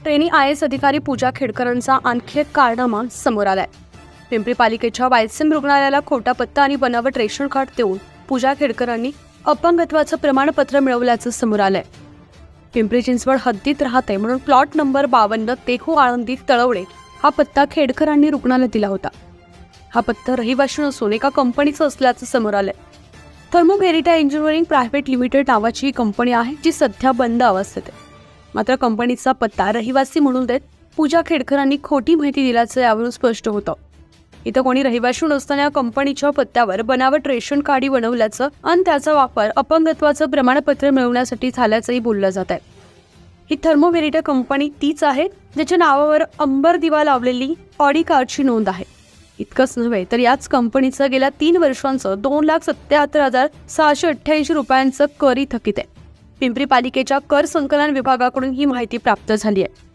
Trainee IAS अधिकारी पूजा खेडकरांचा आणखी एक कारनामा समोर आलाय। पिंपरी पालिकेच्या वायसीएम रुग्णालयाला खोटा पत्ता आणि बनावट रेशन कार्ड देऊन पूजा खेडकरांनी अपंगत्वाचं प्रमाणपत्र मिळवल्याचं समोर आलंय। पिंपरी चिंचवड हद्दीत राहते म्हणून प्लॉट नंबर 52 तेहू आळंदी तळवडे हा पत्ता खेडकरांनी रुग्णालयात दिला होता। हा पत्ता रहिवाशी नसून एका कंपनीचा असल्याचं समोर आलंय। थर्मो व्हेरिटा इंजिनिअरिंग प्रायव्हेट लिमिटेड नावाची ही कंपनी आहे जी सध्या बंद अवस्थेत आहे। मात्र कंपनीचा पत्ता रहिवासी म्हणून देत पूजा खेडकरांनी खोटी माहिती दिल्याचं यावरून स्पष्ट होतं। इथं कोणी रहिवाशी नसताना या कंपनीच्या पत्त्यावर बनावट रेशन कार्ड बनवल्याचं आणि त्याचा वापर अपंगत्वाचं प्रमाणपत्र मिळवण्यासाठी झाल्याचंही बोललं जात आहे। ही थर्मो व्हेरिटा कंपनी तीच आहे ज्याच्या नावावर अंबर दिवा लावलेली ऑडी कारची नोंद आहे। इतकंच नव्हे तर याच कंपनीचं गेल्या 3 वर्षांचं 2,77,688 रुपयांचं करही थकीत आहे। पिंपरी पालिकेच्या कर संकलन विभागाकडून ही माहिती प्राप्त झाली आहे।